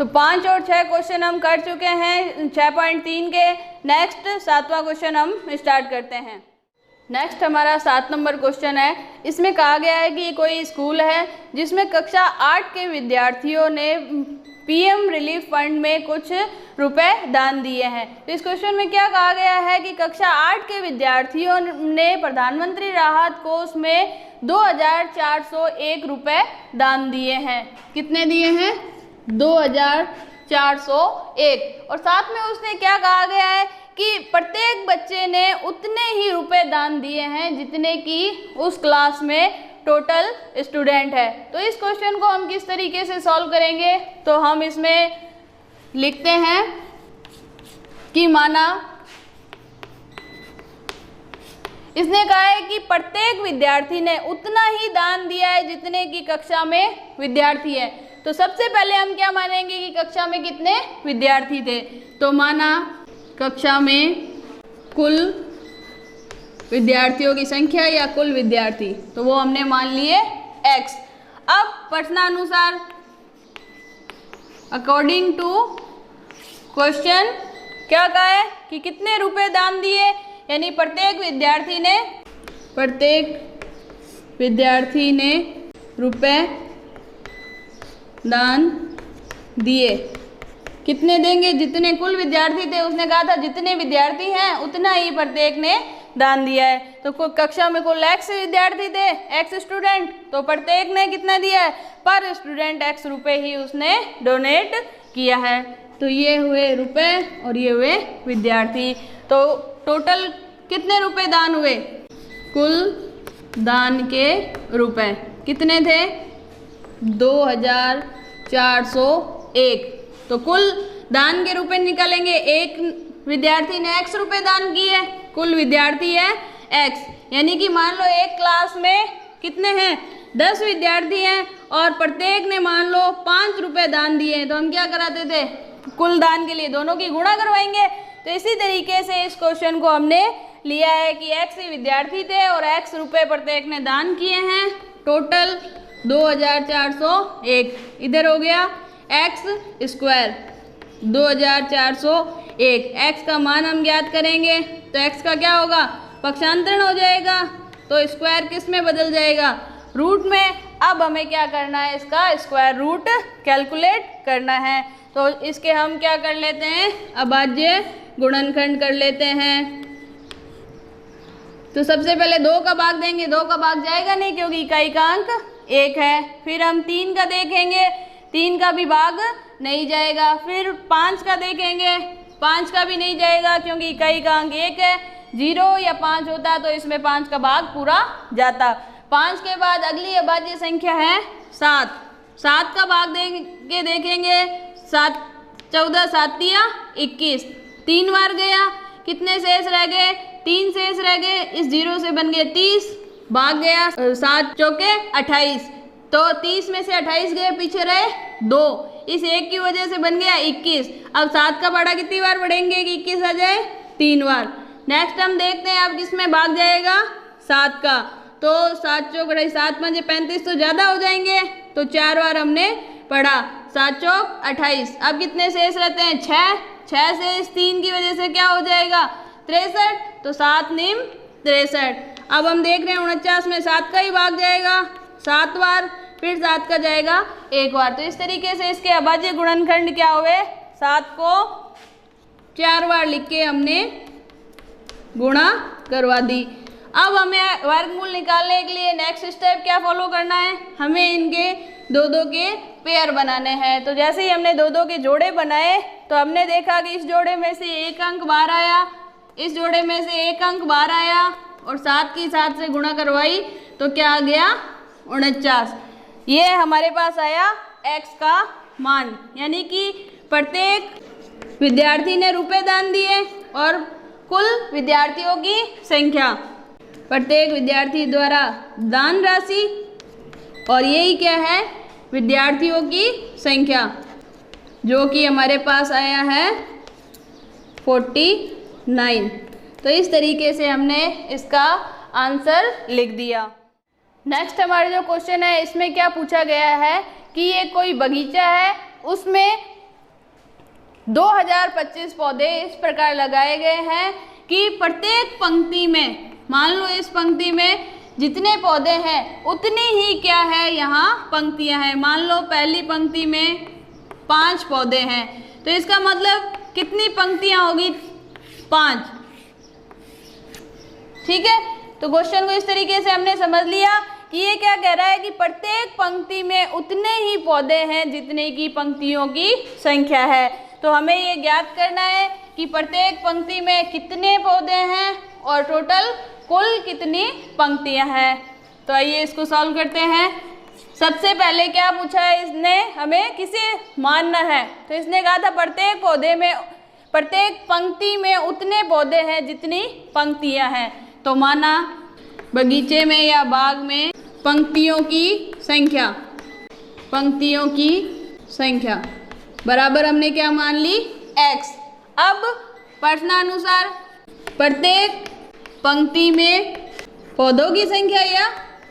तो 5 और 6 क्वेश्चन हम कर चुके हैं 6.3 के। नेक्स्ट 7वां क्वेश्चन हम स्टार्ट करते हैं। नेक्स्ट हमारा 7 नंबर क्वेश्चन है। इसमें कहा गया है कि कोई स्कूल है जिसमें कक्षा 8 के विद्यार्थियों ने पीएम रिलीफ फंड में कुछ रुपए दान दिए हैं। तो इस क्वेश्चन में क्या कहा गया है कि कक्षा 8 के विद्यार्थियों ने प्रधानमंत्री राहत कोष में 2401 रुपए दान दिए हैं। कितने दिए हैं? 2401। और साथ में उसने क्या कहा गया है कि प्रत्येक बच्चे ने उतने ही रुपए दान दिए हैं जितने की उस क्लास में टोटल स्टूडेंट है। तो इस क्वेश्चन को हम किस तरीके से सॉल्व करेंगे, तो हम इसमें लिखते हैं कि माना इसने कहा है कि प्रत्येक विद्यार्थी ने उतना ही दान दिया है जितने की कक्षा में विद्यार्थी है। तो सबसे पहले हम क्या मानेंगे कि कक्षा में कितने विद्यार्थी थे। तो माना कक्षा में कुल विद्यार्थियों की संख्या या कुल विद्यार्थी, तो वो हमने मान लिए x। अब प्रश्नानुसार अकॉर्डिंग टू क्वेश्चन क्या कहा है कि कितने रुपए दान दिए, यानी प्रत्येक विद्यार्थी ने रुपए दान दिए। कितने देंगे? जितने कुल विद्यार्थी थे, उसने कहा था जितने विद्यार्थी हैं उतना ही प्रत्येक ने दान दिया है। तो कक्षा में कुल x विद्यार्थी थे, x स्टूडेंट, तो प्रत्येक ने कितना दिया है? पर स्टूडेंट x रुपए ही उसने डोनेट किया है। तो ये हुए रुपए और ये हुए विद्यार्थी। तो टोटल कितने रुपए दान हुए? कुल दान के रुपए कितने थे? 2401। तो कुल दान के रुपए निकालेंगे। एक विद्यार्थी ने x रुपए दान किए, कुल विद्यार्थी है x, यानी कि मान लो एक क्लास में कितने हैं? 10 विद्यार्थी हैं और प्रत्येक ने मान लो 5 रुपए दान दिए हैं। तो हम क्या कराते थे? कुल दान के लिए दोनों की गुणा करवाएंगे। तो इसी तरीके से इस क्वेश्चन को हमने लिया है कि x विद्यार्थी थे और x रुपए प्रत्येक ने दान किए हैं। टोटल 2401। इधर हो गया x स्क्वायर 2401। x का मान हम ज्ञात करेंगे तो x का क्या होगा? पक्षांतरण हो जाएगा, तो स्क्वायर किस में बदल जाएगा? रूट में। अब हमें क्या करना है? इसका स्क्वायर रूट कैलकुलेट करना है। तो इसके हम क्या कर लेते हैं? अभाज्य गुणनखंड कर लेते हैं। तो सबसे पहले 2 का भाग देंगे, 2 का भाग जाएगा नहीं क्योंकि इकाई का अंक 1 है। फिर हम 3 का देखेंगे, 3 का भी भाग नहीं जाएगा। फिर 5 का देखेंगे, 5 का भी नहीं जाएगा क्योंकि इकाई का अंक 1 है। 0 या 5 होता तो इसमें 5 का भाग पूरा जाता। 5 के बाद अगली अभाज्य संख्या है 7। 7 का भाग देखेंगे, 7 14 7 या 21, 3 बार गया। कितने शेष रह गए? 3 शेष रह गए। इस 0 से बन गए 30, भाग गया 7 चौके 28, तो 30 में से 28 गए, पीछे रहे 2। इस 1 की वजह से बन गया 21। अब 7 का पढ़ा कितनी बार पढ़ेंगे कि 21 आ जाए? 3 बार। नेक्स्ट हम देखते हैं अब किस में भाग जाएगा? 7 का। तो 7 चौक 7 5 35 तो ज़्यादा हो जाएंगे, तो 4 बार हमने पढ़ा। 7 चौक 28। अब कितने शेष रहते हैं? 6 से इस 3 की वजह से क्या हो जाएगा? 63, तो 7 निम 63। अब हम देख रहे हैं 49 में 7 का ही भाग जाएगा 7 बार, फिर 7 का जाएगा 1 बार। तो इस तरीके से इसके अभाज्य गुणनखंड क्या हुए? 7 को 4 बार लिख के हमने गुणा करवा दी। अब हमें वर्गमूल निकालने के लिए नेक्स्ट स्टेप क्या फॉलो करना है? हमें इनके 2-2 के पेयर बनाने हैं। तो जैसे ही हमने 2-2 के जोड़े बनाए तो हमने देखा कि इस जोड़े में से 1 अंक बाहर आया, इस जोड़े में से 1 अंक बाहर आया और 7 की 7 से गुणा करवाई तो क्या आ गया? 49। ये हमारे पास आया x का मान, यानी कि प्रत्येक विद्यार्थी ने रुपए दान दिए और कुल विद्यार्थियों की संख्या, प्रत्येक विद्यार्थी द्वारा दान राशि, और यही क्या है? विद्यार्थियों की संख्या, जो कि हमारे पास आया है 49। तो इस तरीके से हमने इसका आंसर लिख दिया। नेक्स्ट हमारा जो क्वेश्चन है इसमें क्या पूछा गया है कि ये कोई बगीचा है, उसमें 2025 पौधे इस प्रकार लगाए गए हैं कि प्रत्येक पंक्ति में, मान लो इस पंक्ति में जितने पौधे हैं उतनी ही क्या है यहाँ पंक्तियाँ हैं। मान लो पहली पंक्ति में 5 पौधे हैं, तो इसका मतलब कितनी पंक्तियाँ होगी? 5। ठीक है, तो क्वेश्चन को इस तरीके से हमने समझ लिया कि ये क्या कह रहा है कि प्रत्येक पंक्ति में उतने ही पौधे हैं जितने की पंक्तियों की संख्या है। तो हमें ये ज्ञात करना है कि प्रत्येक पंक्ति में कितने पौधे हैं और टोटल कुल कितनी पंक्तियां हैं। तो आइए इसको सॉल्व करते हैं। सबसे पहले क्या पूछा है इसने, हमें किसे मानना है। तो इसने कहा था प्रत्येक पौधे में, प्रत्येक पंक्ति में उतने पौधे हैं जितनी पंक्तियां हैं। तो माना बगीचे में या बाग में पंक्तियों की संख्या, पंक्तियों की संख्या बराबर हमने क्या मान ली? x। अब प्रश्नानुसार प्रत्येक पंक्ति में पौधों की संख्या या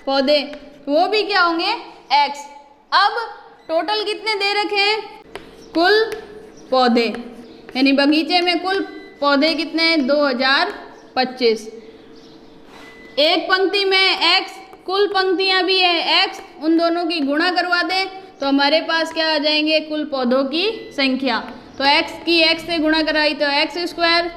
पौधे, वो भी क्या होंगे? x। अब टोटल कितने दे रखे हैं? कुल पौधे, यानी बगीचे में कुल पौधे कितने हैं? 2025। एक पंक्ति में x, कुल पंक्तियां भी है x, उन दोनों की गुणा करवा दें तो हमारे पास क्या आ जाएंगे? कुल पौधों की संख्या। तो x की x से गुणा कराई तो x²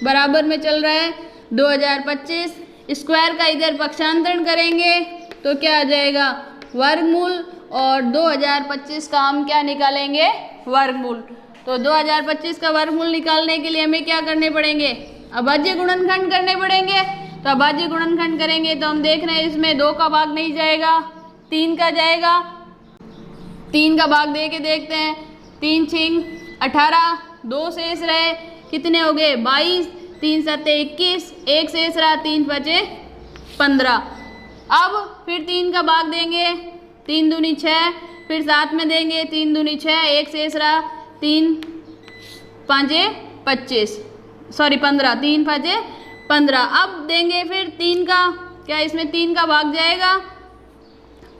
बराबर में चल रहा है 2025। स्क्वायर का इधर पक्षांतरण करेंगे तो क्या आ जाएगा? वर्गमूल। और 2025 का हम क्या निकालेंगे? वर्गमूल। तो 2025 का वर्गमूल निकालने के लिए हमें क्या करने पड़ेंगे? अभाज्य गुणनखंड करने पड़ेंगे। तो अभाज्य गुणनखंड करेंगे तो हम देख रहे हैं इसमें 2 का भाग नहीं जाएगा, 3 का जाएगा। 3 का भाग दे के देखते हैं। 3 छिंग 18, 2 शेष रहे, कितने हो गए? 22, 3 सत्ते 21, 1 शेष रहा, 3 बचे 15। अब फिर 3 का भाग देंगे, 3 दूनी 6, फिर 7 में देंगे, 3 दूनी 6, 1 शेष रहा, 3 पाँचे 25, सॉरी 15, 3 पाँचे 15। अब देंगे फिर 3 का, क्या इसमें 3 का भाग जाएगा?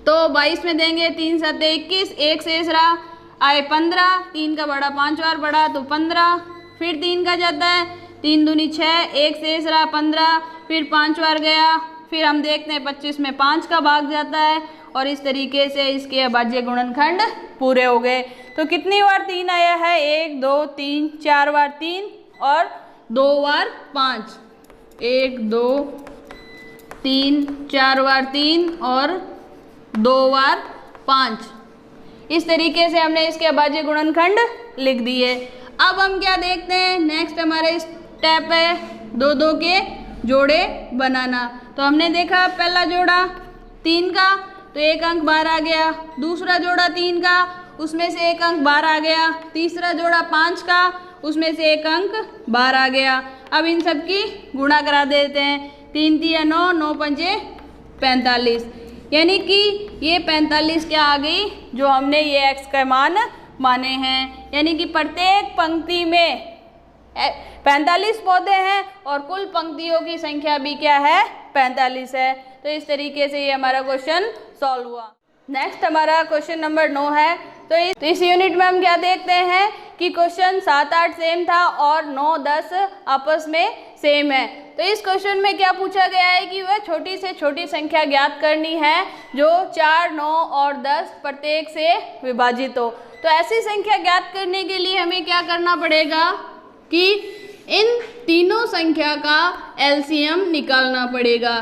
तो 22 में देंगे, 3 सत्ते 21, 1 शेष रहा, आए 15, 3 का बड़ा 5 बार बड़ा तो 15। फिर 3 का जाता है, 3 दूनी 6, 1 शेष रहा 15, फिर 5 बार गया। फिर हम देखते हैं 25 में 5 का भाग जाता है और इस तरीके से इसके अभाज्य गुणनखंड पूरे हो गए। तो कितनी बार 3 आया है? 1 2 3 4 बार 3 और 2 बार 5। 1 2 3 4 बार 3 और 2 बार 5। इस तरीके से हमने इसके अभाज्य गुणनखंड लिख दिए। अब हम क्या देखते हैं? नेक्स्ट हमारे स्टेप है 2 2 के जोड़े बनाना। तो हमने देखा पहला जोड़ा 3 का, तो 1 अंक बाहर आ गया। दूसरा जोड़ा 3 का, उसमें से 1 अंक बाहर आ गया। तीसरा जोड़ा 5 का, उसमें से 1 अंक बाहर आ गया। अब इन सब की गुणा करा देते हैं। 3 3 9, 9 पंजे 45, यानी कि ये 45 क्या आ गई? जो हमने ये x का मान माने हैं। यानी कि प्रत्येक पंक्ति में 45 पौधे हैं और कुल पंक्तियों की संख्या भी क्या है? 45 है। तो इस तरीके से ये हमारा क्वेश्चन सॉल्व हुआ। नेक्स्ट हमारा क्वेश्चन नंबर 9 है। तो इस यूनिट में हम क्या देखते हैं कि क्वेश्चन 7 8 सेम था और 9 10 आपस में सेम है। तो इस क्वेश्चन में क्या पूछा गया है कि वह छोटी से छोटी संख्या ज्ञात करनी है जो 4 9 और 10 प्रत्येक से विभाजित हो। तो ऐसी संख्या ज्ञात करने के लिए हमें क्या करना पड़ेगा कि इन तीनों संख्या का एलसीएम निकालना पड़ेगा,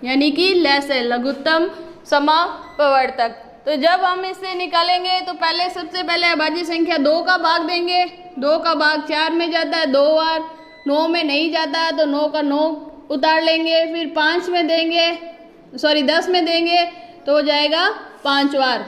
यानी कि लैसे लघुत्तम समापवर्तक। तो जब हम इसे निकालेंगे तो पहले सबसे पहले अभाज्य संख्या 2 का भाग देंगे। 2 का भाग 4 में जाता है 2 बार, 9 में नहीं जाता है तो 9 का 9 उतार लेंगे। फिर 5 में देंगे, सॉरी 10 में देंगे तो हो जाएगा 5 बार।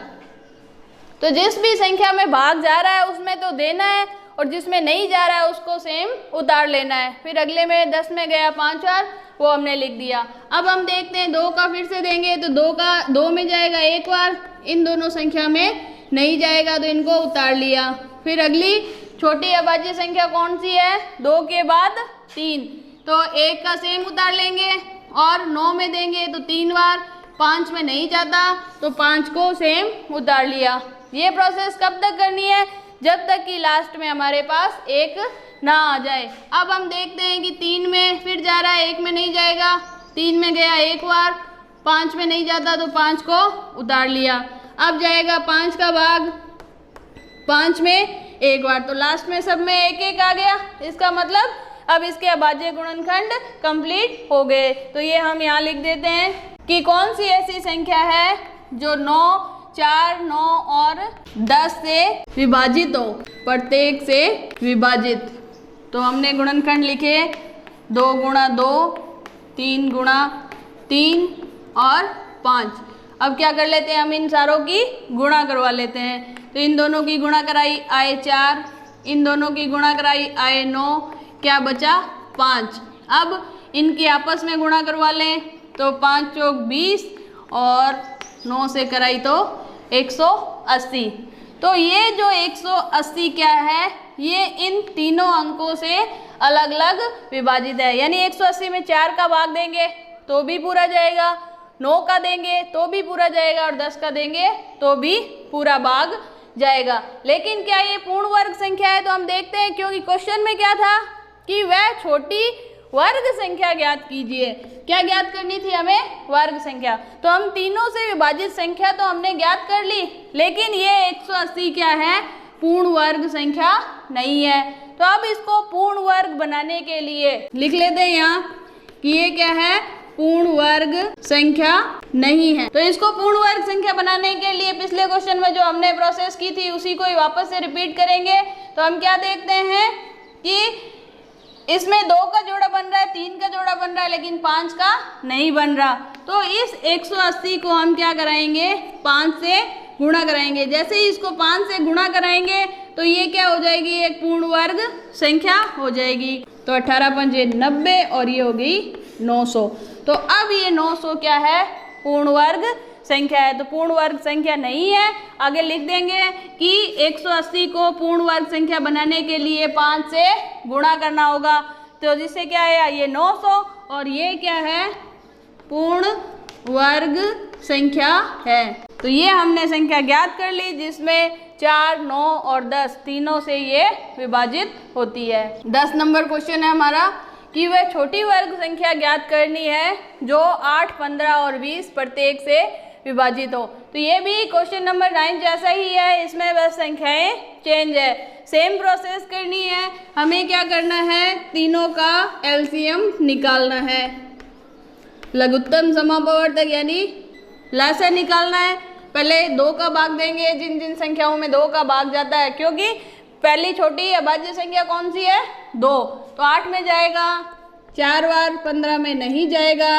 तो जिस भी संख्या में भाग जा रहा है उसमें तो देना है और जिसमें नहीं जा रहा है उसको सेम उतार लेना है। फिर अगले में 10 में गया 5 बार, वो हमने लिख दिया। अब हम देखते हैं 2 का फिर से देंगे तो 2 में जाएगा 1 बार, इन दोनों संख्या में नहीं जाएगा तो इनको उतार लिया। फिर अगली छोटी अभाज्य संख्या कौन सी है? 2 के बाद 3, तो 1 का सेम उतार लेंगे और 9 में देंगे तो 3 बार। 5 में नहीं जाता तो 5 को सेम उतार लिया। ये प्रोसेस कब तक करनी है? जब तक कि लास्ट में हमारे पास एक ना आ जाए। अब हम देखते हैं कि 3 में फिर जा रहा है, 1 में नहीं जाएगा, 3 में गया एक बार, 5 में नहीं जाता तो 5 को उतार लिया। अब जाएगा 5 का भाग, 5 में एक बार, तो लास्ट में सब में एक एक आ गया। इसका मतलब अब इसके अभाज्य गुणनखंड कंप्लीट हो गए। तो ये हम यहाँ लिख देते हैं कि कौन सी ऐसी संख्या है जो 9, 4, 9 और 10 से विभाजित हो, प्रत्येक से विभाजित। तो हमने गुणनखंड लिखे 2 गुणा 2, 3 गुणा 3 और 5। अब क्या कर लेते हैं, हम इन सारों की गुणा करवा लेते हैं। तो इन दोनों की गुणा कराई आए 4, इन दोनों की गुणा कराई आए 9, क्या बचा 5। अब इनकी आपस में गुणा करवा लें तो 5 चौक 20 और 9 से कराई तो 180। तो ये जो 180 क्या है, ये इन तीनों अंकों से अलग अलग विभाजित है। यानी 180 में 4 का भाग देंगे तो भी पूरा जाएगा, 9 का देंगे तो भी पूरा जाएगा और 10 का देंगे तो भी पूरा भाग जाएगा। लेकिन क्या ये पूर्ण वर्ग संख्या है, तो हम देखते हैं, क्योंकि क्वेश्चन में क्या था कि वह छोटी वर्ग संख्या ज्ञात कीजिए। क्या ज्ञात करनी थी हमें, वर्ग संख्या। तो हम तीनों से विभाजित संख्या तो हमने ज्ञात कर ली, लेकिन ये 180 क्या है, पूर्ण वर्ग संख्या नहीं है। तो अब इसको पूर्ण वर्ग बनाने के लिए लिख लेते हैं यहाँ कि ये क्या है, पूर्ण वर्ग संख्या नहीं है। तो इसको पूर्ण वर्ग संख्या बनाने के लिए पिछले क्वेश्चन में जो हमने प्रोसेस की थी उसी को ही वापस से रिपीट करेंगे। तो हम क्या देखते हैं कि इसमें 2 का जोड़ा बन रहा है, 3 का जोड़ा बन रहा है, लेकिन 5 का नहीं बन रहा। तो इस 180 को हम क्या कराएंगे, 5 से गुणा कराएंगे। जैसे ही इसको 5 से गुणा कराएंगे तो ये क्या हो जाएगी, एक पूर्ण वर्ग संख्या हो जाएगी। तो 18 पंजे 90 और ये हो गई 900। तो अब ये 900 क्या है, पूर्ण वर्ग संख्या है। तो पूर्ण वर्ग संख्या नहीं है। आगे लिख देंगे कि 180 को पूर्ण वर्ग संख्या बनाने के लिए 5 से गुणा करना होगा। तो जिससे क्या है, ये 900 और ये क्या है, पूर्ण वर्ग संख्या है। तो ये हमने संख्या ज्ञात कर ली जिसमें 4, 9 और 10 तीनों से ये विभाजित होती है। 10 नंबर क्वेश्चन है हमारा कि वह छोटी वर्ग संख्या ज्ञात करनी है जो 8, 15 और 20 प्रत्येक से विभाजित हो। तो ये भी क्वेश्चन नंबर 9 जैसा ही है, इसमें बस संख्याएं चेंज है। सेम प्रोसेस करनी है। हमें क्या करना है, तीनों का एलसीएम निकालना है, लघुत्तम समापवर्तक यानी लसाअ निकालना है। पहले 2 का भाग देंगे जिन जिन संख्याओं में 2 का भाग जाता है, क्योंकि पहली छोटी अभाज्य संख्या कौन सी है, 2। तो 8 में जाएगा 4 बार, 15 में नहीं जाएगा,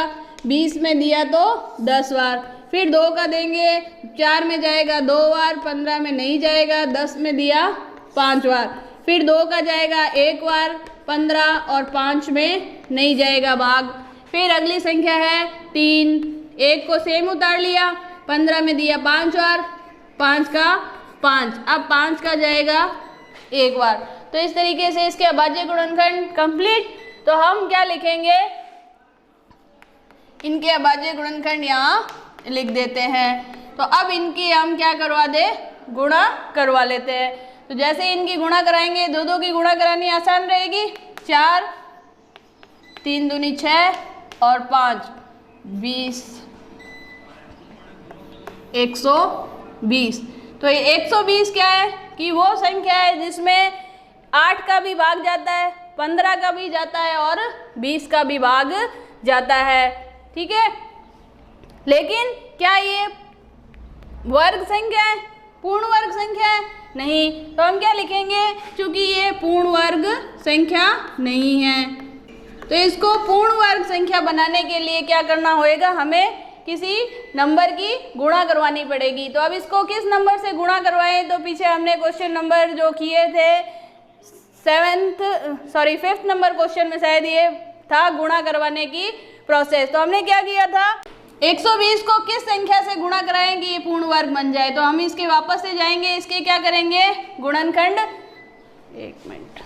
20 में दिया तो 10 बार। फिर 2 का देंगे, 4 में जाएगा 2 बार, 15 में नहीं जाएगा, 10 में दिया 5 बार। फिर 2 का जाएगा 1 बार, 15 और 5 में नहीं जाएगा भाग। फिर अगली संख्या है 3, 1 को सेम उतार लिया, 15 में दिया 5 बार, 5 का 5, अब 5 का जाएगा 1 बार। तो इस तरीके से इसके अभाज्य गुणनखंड कंप्लीट। तो हम क्या लिखेंगे, इनके अभाज्य गुणनखंड यहाँ लिख देते हैं। तो अब इनकी हम क्या करवा दे, गुणा करवा लेते हैं। तो जैसे इनकी गुणा कराएंगे, 2 की गुणा करानी आसान रहेगी। 4, 3 दूनी 6 और 5 20, 120। तो ये 120 क्या है कि वो संख्या है जिसमें 8 का भी भाग जाता है, 15 का भी जाता है और 20 का भी भाग जाता है। ठीक है, लेकिन क्या ये वर्ग संख्या है, पूर्ण वर्ग संख्या है? नहीं। तो हम क्या लिखेंगे, क्योंकि ये पूर्ण वर्ग संख्या नहीं है। तो इसको पूर्ण वर्ग संख्या बनाने के लिए क्या करना होएगा, हमें किसी नंबर की गुणा करवानी पड़ेगी। तो अब इसको किस नंबर से गुणा करवाएं, तो पीछे हमने क्वेश्चन नंबर जो किए थे 5th नंबर क्वेश्चन में शायद ये था गुणा करवाने की प्रोसेस। तो हमने क्या किया था, 120 को किस संख्या से गुणा कराएंगे ये पूर्ण वर्ग बन जाए। तो हम इसके वापस से जाएंगे, इसके क्या करेंगे, गुणनखंड। 1 मिनट।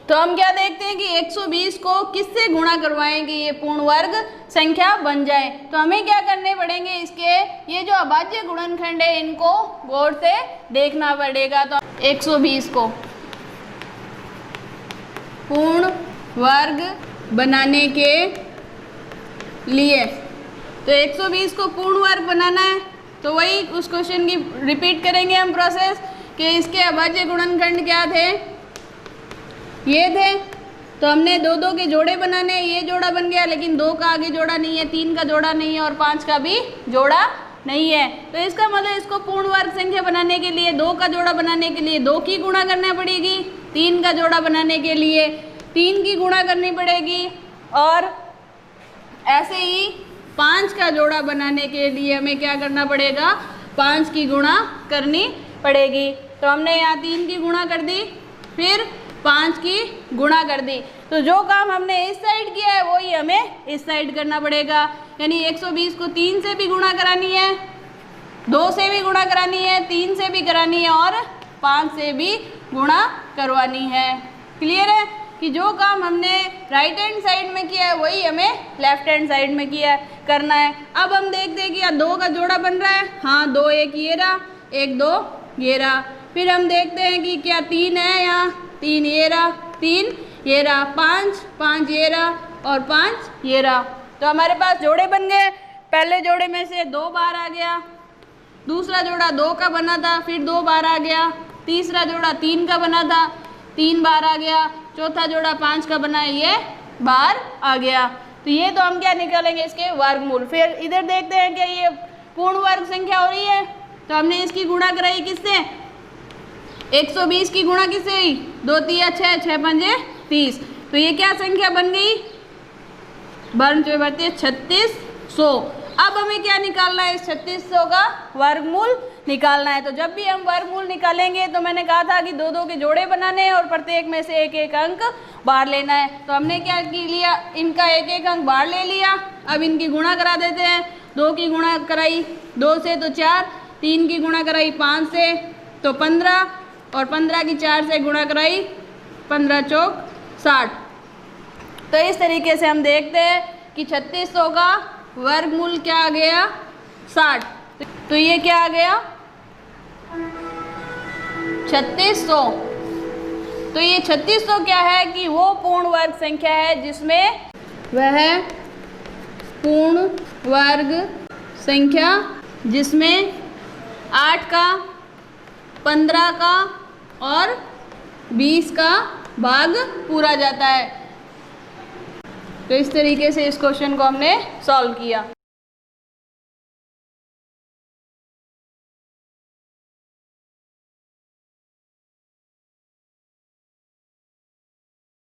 तो हम क्या देखते हैं कि 120 को किससे गुणा करवाएं कि ये पूर्ण वर्ग संख्या बन जाए। तो हमें क्या करने पड़ेंगे, इसके ये जो अभाज्य गुणनखंड है इनको गौर से देखना पड़ेगा। तो 120 को पूर्ण वर्ग बनाने के लिए, तो 120 को पूर्ण वर्ग बनाना है तो वही उस क्वेश्चन की रिपीट करेंगे हम प्रोसेस कि इसके अभाज्य गुणनखंड क्या थे, ये थे। तो हमने 2 के जोड़े बनाने, ये जोड़ा बन गया लेकिन 2 का आगे जोड़ा नहीं है, 3 का जोड़ा नहीं है और 5 का भी जोड़ा नहीं है। तो इसका मतलब इसको पूर्ण वर्ग संख्या बनाने के लिए 2 का जोड़ा बनाने के लिए 2 की गुणा करना पड़ेगी, 3 का जोड़ा बनाने के लिए 3 की गुणा करनी पड़ेगी और ऐसे ही 5 का जोड़ा बनाने के लिए हमें क्या करना पड़ेगा, 5 की गुणा करनी पड़ेगी। तो हमने यहाँ 3 की गुणा कर दी, फिर 5 की गुणा कर दी। तो जो काम हमने इस साइड किया है वही हमें इस साइड करना पड़ेगा। यानी 120 को 3 से भी गुणा करानी है, 2 से भी गुणा करानी है, 3 से भी करानी है और 5 से भी गुणा करवानी है। क्लियर है कि जो काम हमने राइट हैंड साइड में किया है वही हमें लेफ्ट हैंड साइड में किया है करना है। अब हम देखते हैं कि यहाँ 2 का जोड़ा बन रहा है, हाँ 2 1 ये रहा, 1 2 ये रहा। फिर हम देखते हैं कि क्या 3 है, यहाँ 3 ये रहा, 3 ये रहा, 5 5 ये रहा और 5 ये रहा। तो हमारे पास जोड़े बन गए। पहले जोड़े में से 2 बार आ गया, दूसरा जोड़ा 2 का बना था, फिर 2 बार आ गया, तीसरा जोड़ा 3 का बना था, 3 बार आ गया, चौथा जोड़ा 5 का बना है, ये बार आ गया। तो ये तो हम क्या निकालेंगे, इसके वर्गमूल। फिर इधर देखते हैं कि ये पूर्ण वर्ग संख्या हो रही है, तो हमने इसकी गुणा कराई किससे, 120 की गुणा किससे हुई, 2 3 6 6 5 30। तो ये क्या संख्या बन गई, बन जो बढ़ती है 3600। अब हमें क्या निकालना है, इस 3600 का वर्गमूल निकालना है। तो जब भी हम वर्गमूल निकालेंगे तो मैंने कहा था कि 2 के जोड़े बनाने हैं और प्रत्येक में से 1 अंक बाहर लेना है। तो हमने क्या की लिया, इनका 1 अंक बाहर ले लिया। अब इनकी गुणा करा देते हैं। 2 की गुणा कराई 2 से तो 4, 3 की गुणा कराई 5 से तो 15 और 15 की 4 से गुणा कराई 15 चौक 60। तो इस तरीके से हम देखते हैं कि 3600 का वर्गमूल क्या आ गया, 60। तो ये क्या आ गया 3600। तो ये 3600 क्या है कि वो पूर्ण वर्ग संख्या है जिसमें वह पूर्ण वर्ग संख्या जिसमें 8 का, 15 का और 20 का भाग पूरा जाता है। तो इस तरीके से इस क्वेश्चन को हमने सॉल्व किया।